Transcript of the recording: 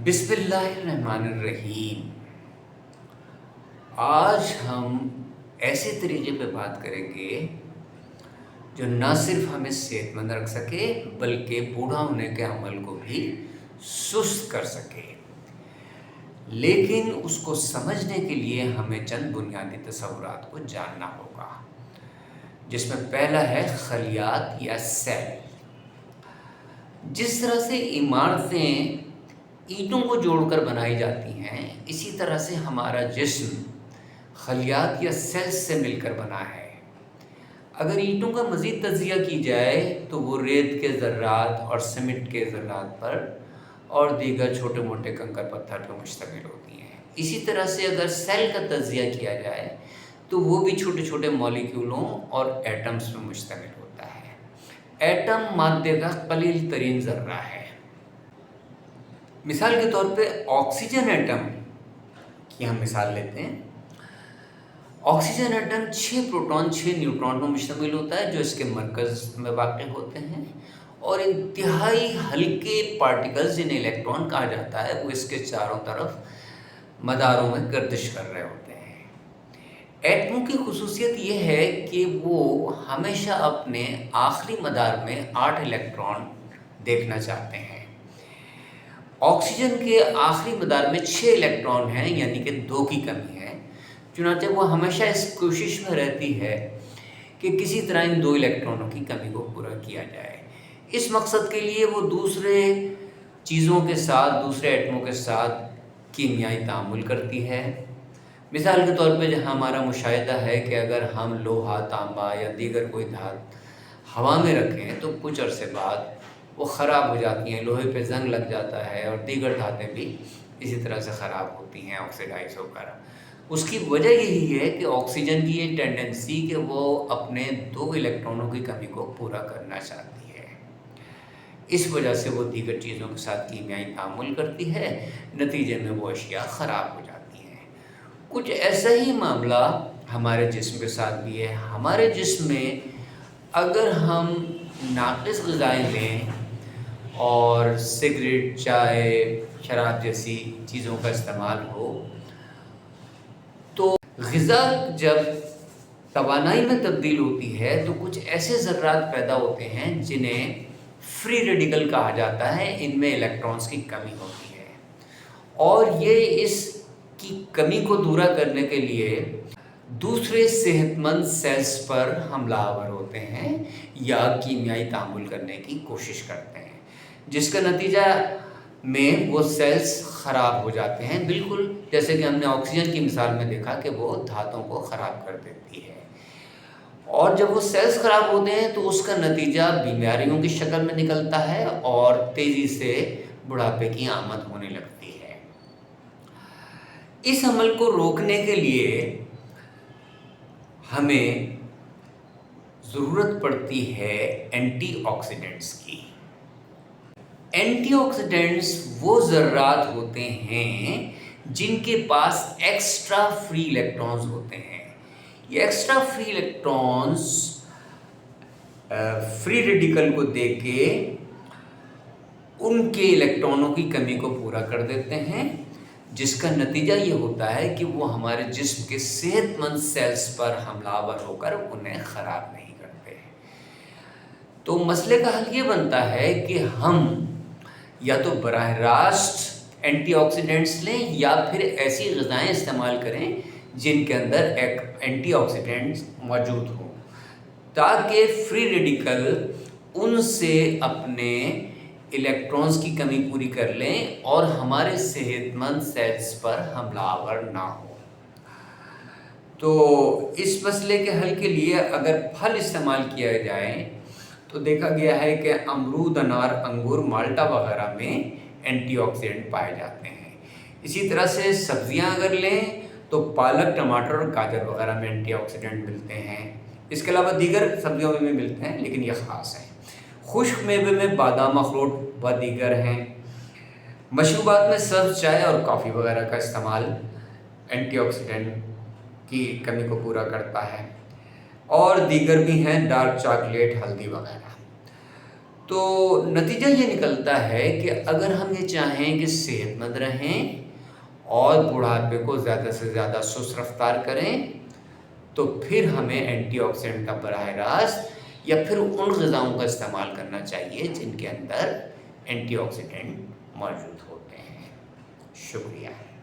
بسم اللہ الرحمن الرحیم۔ آج ہم ایسے طریقے پہ بات کریں گے جو نہ صرف ہمیں صحت مند رکھ سکے بلکہ بوڑھا ہونے کے عمل کو بھی سست کر سکے، لیکن اس کو سمجھنے کے لیے ہمیں چند بنیادی تصورات کو جاننا ہوگا، جس میں پہلا ہے خلیات یا سیل۔ جس طرح سے عمارتیں اینٹوں کو جوڑ کر بنائی جاتی ہیں، اسی طرح سے ہمارا جسم خلیات یا سیلز سے مل کر بنا ہے۔ اگر اینٹوں کا مزید تجزیہ کی جائے تو وہ ریت کے ذرات اور سیمنٹ کے ذرات پر اور دیگر چھوٹے موٹے کنکر پتھر پر مشتمل ہوتی ہیں۔ اسی طرح سے اگر سیل کا تجزیہ کیا جائے تو وہ بھی چھوٹے چھوٹے مالیکیولوں اور ایٹمز پر مشتمل ہوتا ہے۔ ایٹم مادے کا قلیل ترین ذرہ ہے۔ مثال کے طور پہ آکسیجن ایٹم کی ہم مثال لیتے ہیں۔ آکسیجن ایٹم 6 پروٹون 6 نیوٹرون پر مشتمل ہوتا ہے جو اس کے مرکز میں واقع ہوتے ہیں، اور انتہائی ہلکے پارٹیکلز جنہیں الیکٹران کہا جاتا ہے وہ اس کے چاروں طرف مداروں میں گردش کر رہے ہوتے ہیں۔ ایٹموں کی خصوصیت یہ ہے کہ وہ ہمیشہ اپنے آخری مدار میں 8 الیکٹران دیکھنا چاہتے ہیں۔ آکسیجن کے آخری مدار میں 6 الیکٹران ہیں، یعنی کہ 2 کی کمی ہے، چنانچہ وہ ہمیشہ اس کوشش میں رہتی ہے کہ کسی طرح ان 2 الیکٹرانوں کی کمی کو پورا کیا جائے۔ اس مقصد کے لیے وہ دوسرے چیزوں کے ساتھ، دوسرے ایٹموں کے ساتھ کیمیائی تعامل کرتی ہے۔ مثال کے طور پہ جہاں ہمارا مشاہدہ ہے کہ اگر ہم لوہا، تانبا یا دیگر کوئی دھات ہوا میں رکھیں تو کچھ عرصے بعد وہ خراب ہو جاتی ہیں، لوہے پہ زنگ لگ جاتا ہے اور دیگر دھاتیں بھی اسی طرح سے خراب ہوتی ہیں آکسیڈائز ہو کر۔ اس کی وجہ یہی ہے کہ آکسیجن کی یہ ٹینڈنسی کہ وہ اپنے 2 الیکٹرانوں کی کمی کو پورا کرنا چاہتی ہے، اس وجہ سے وہ دیگر چیزوں کے ساتھ کیمیائی تعامل کرتی ہے، نتیجے میں وہ اشیاء خراب ہو جاتی ہیں۔ کچھ ایسا ہی معاملہ ہمارے جسم کے ساتھ بھی ہے۔ ہمارے جسم میں اگر ہم ناقص غذائیں لیں اور سگریٹ، چائے، شراب جیسی چیزوں کا استعمال ہو تو غذا جب توانائی میں تبدیل ہوتی ہے تو کچھ ایسے ذرات پیدا ہوتے ہیں جنہیں فری ریڈیکل کہا جاتا ہے۔ ان میں الیکٹرانز کی کمی ہوتی ہے اور یہ اس کی کمی کو دورہ کرنے کے لیے دوسرے صحت مند سیلز پر حملہ آور ہوتے ہیں یا کیمیائی تعامل کرنے کی کوشش کرتے ہیں، جس کا نتیجہ میں وہ سیلز خراب ہو جاتے ہیں، بالکل جیسے کہ ہم نے آکسیجن کی مثال میں دیکھا کہ وہ دھاتوں کو خراب کر دیتی ہے۔ اور جب وہ سیلز خراب ہوتے ہیں تو اس کا نتیجہ بیماریوں کی شکل میں نکلتا ہے اور تیزی سے بڑھاپے کی آمد ہونے لگتی ہے۔ اس عمل کو روکنے کے لیے ہمیں ضرورت پڑتی ہے اینٹی آکسیڈنٹس کی۔ اینٹی آکسیڈنٹس وہ ذرات ہوتے ہیں جن کے پاس ایکسٹرا فری الیکٹرانز ہوتے ہیں۔ یہ extra free electrons free radical کو دیکھ کے ان کے الیکٹرانوں کی کمی کو پورا کر دیتے ہیں، جس کا نتیجہ یہ ہوتا ہے کہ وہ ہمارے جسم کے صحت مند سیلز پر حملہ آور ہو کر انہیں خراب نہیں کرتے۔ تو مسئلے کا حل یہ بنتا ہے کہ ہم یا تو براہ راست اینٹی آکسیڈنٹس لیں یا پھر ایسی غذائیں استعمال کریں جن کے اندر ایک اینٹی آکسیڈنٹس موجود ہوں، تاکہ فری ریڈیکل ان سے اپنے الیکٹرانز کی کمی پوری کر لیں اور ہمارے صحت مند سیلز پر حملہ آور نہ ہو۔ تو اس مسئلے کے حل کے لیے اگر پھل استعمال کیا جائے تو دیکھا گیا ہے کہ امرود، انار، انگور، مالٹا وغیرہ میں اینٹی آکسیڈنٹ پائے جاتے ہیں۔ اسی طرح سے سبزیاں اگر لیں تو پالک، ٹماٹر اور گاجر وغیرہ میں اینٹی آکسیڈنٹ ملتے ہیں۔ اس کے علاوہ دیگر سبزیوں میں بھی ملتے ہیں لیکن یہ خاص ہیں۔ خشک میوے میں بادام، اخروٹ و دیگر ہیں۔ مشروبات میں سبز چائے اور کافی وغیرہ کا استعمال اینٹی آکسیڈنٹ کی کمی کو پورا کرتا ہے، اور دیگر بھی ہیں ڈارک چاکلیٹ، ہلدی وغیرہ۔ تو نتیجہ یہ نکلتا ہے کہ اگر ہم یہ چاہیں کہ صحت مند رہیں اور بڑھاپے کو زیادہ سے زیادہ سست رفتار کریں تو پھر ہمیں اینٹی آکسیڈنٹ کا براہ راست یا پھر ان غذاؤں کا استعمال کرنا چاہیے جن کے اندر اینٹی آکسیڈنٹ موجود ہوتے ہیں۔ شکریہ۔